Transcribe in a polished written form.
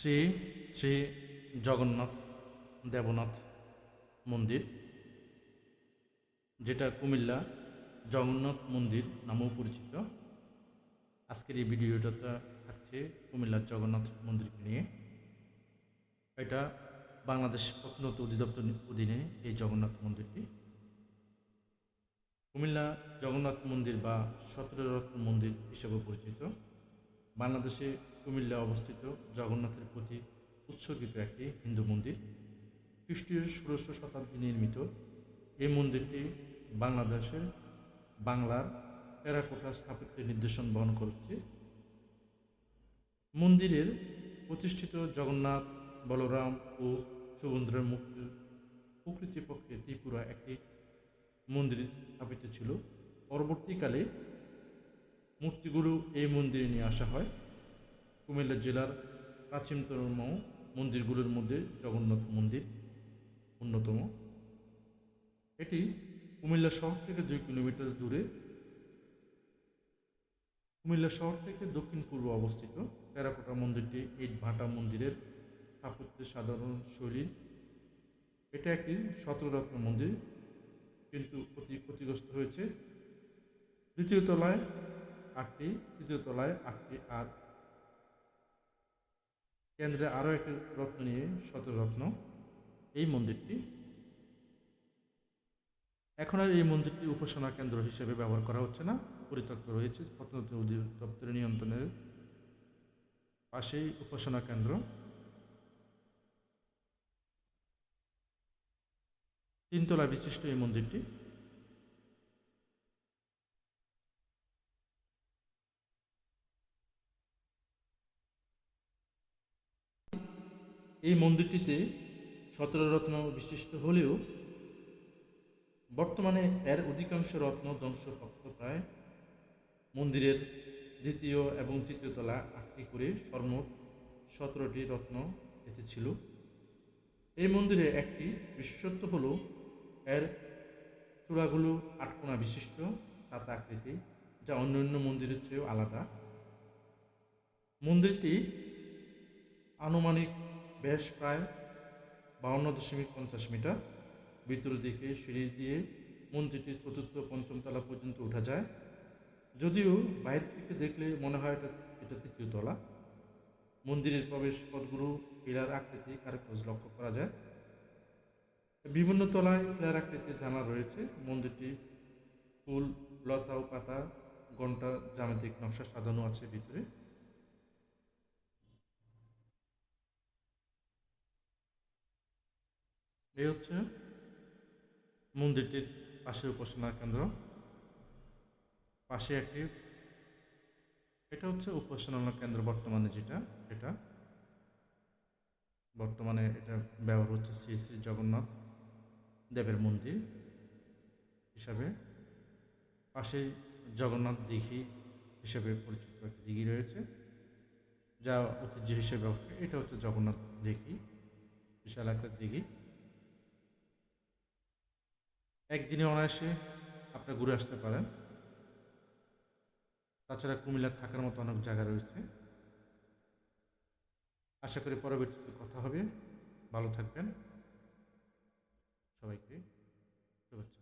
শ্রী শ্রী জগন্নাথ দেবনাথ মন্দির, যেটা কুমিল্লা জগন্নাথ মন্দির নামেও পরিচিত। আজকের এই ভিডিওটা থাকছে কুমিল্লার জগন্নাথ মন্দিরকে নিয়ে। এটা বাংলাদেশ প্রত্নতত্ত্ব অধিদপ্তর অধীনে এই জগন্নাথ মন্দিরটি। কুমিল্লা জগন্নাথ মন্দির বা 17 রত্ন মন্দির হিসেবে পরিচিত। বাংলাদেশে কুমিল্লা অবস্থিত জগন্নাথের প্রতি উৎসর্গিত একটি হিন্দু মন্দির। খ্রিস্টীয় 16শ শতাব্দী নির্মিত এই মন্দিরটি বাংলার টেরাকোটা স্থাপত্যের নিদর্শন বহন করছে। মন্দিরের প্রতিষ্ঠিত জগন্নাথ, বলরাম ও সুভদ্রার মূর্তি প্রকৃতপক্ষে ত্রিপুরা একটি মন্দির স্থাপিত ছিল। পরবর্তীকালে মূর্তিগুলো এই মন্দিরে নিয়ে আসা হয়। কুমিল্লা জেলার প্রাচীনতম মন্দিরগুলোর মধ্যে জগন্নাথ মন্দির অন্যতম। এটি কুমিল্লা শহর থেকে 2 কিলোমিটার দূরে, কুমিল্লা শহর থেকে দক্ষিণ পূর্ব অবস্থিত। টেরাকোটা মন্দিরটি ইট ভাটা মন্দিরের স্থাপত্যের সাধারণ শৈলীর। এটা একটি 17 রত্ন মন্দির, কিন্তু ক্ষতিগ্রস্ত হয়েছে। দ্বিতীয় তলায় 8টি, তৃতীয় তলায় 8টি, আর কেন্দ্রে আরও একটি রত্ন নিয়ে 17 রত্ন এই মন্দিরটি। এখন আর এই মন্দিরটি উপাসনা কেন্দ্র হিসেবে ব্যবহার করা হচ্ছে না, পরিত্যক্ত রয়েছে। প্রত্নতত্ত্ব অধিদপ্তরের নিয়ন্ত্রণের পাশেই উপাসনা কেন্দ্র। 3 তলা বিশিষ্ট এই মন্দিরটি। এই মন্দিরটিতে 17 রত্ন বিশিষ্ট হলেও বর্তমানে এর অধিকাংশ রত্ন ধ্বংসপ্রাপ্ত প্রায়। মন্দিরের দ্বিতীয় এবং তৃতীয় তলা 8টি করে সর্বমোট 17টি রত্ন এতে ছিল। এই মন্দিরে একটি বিশেষত্ব হল এর চূড়াগুলো 8 কোণা বিশিষ্ট ছাতা আকৃতি, যা অন্যান্য মন্দিরের চেয়েও আলাদা। মন্দিরটি আনুমানিক ব্যাস প্রায় 52.50 মিটার। ভিতর দিকে সিঁড়ি দিয়ে মন্দিরটির 4র্থ ও 5ম তলা পর্যন্ত ওঠা যায়, যদিও বাইরে থেকে দেখলে মনে হয় এটা 3য় তলা। মন্দিরের প্রবেশ পথগুলো পিলার আকৃতি কারুকাজ লক্ষ্য করা যায়। বিভিন্ন তলায় পিলার আকৃতির জানালা রয়েছে। মন্দিরটি ফুল, লতা ও পাতা, ঘণ্টা, জ্যামিতিক নকশা সাজানো আছে ভিতরে। এই হচ্ছে মন্দিরটির পাশে উপাসনা কেন্দ্র। পাশে এটা হচ্ছে উপাসনা কেন্দ্র বর্তমানে সেটা বর্তমানে এটা ব্যবহার হচ্ছে শ্রী শ্রী জগন্নাথ দেবের মন্দির হিসাবে। পাশে জগন্নাথ দিঘি হিসেবে পরিচিত একটি দিঘি রয়েছে, যা ঐতিহ্য হিসেবে ব্যবহার। এটা হচ্ছে জগন্নাথ দিঘি, বিশাল একটা দিঘি। একদিনে অনায়াসে আপনারা ঘুরে আসতে পারেন। তাছাড়া কুমিল্লা থাকার মতো অনেক জায়গা রয়েছে। আশা করি পরবর্তীতে কথা হবে। ভালো থাকবেন। সবাইকে শুভেচ্ছা।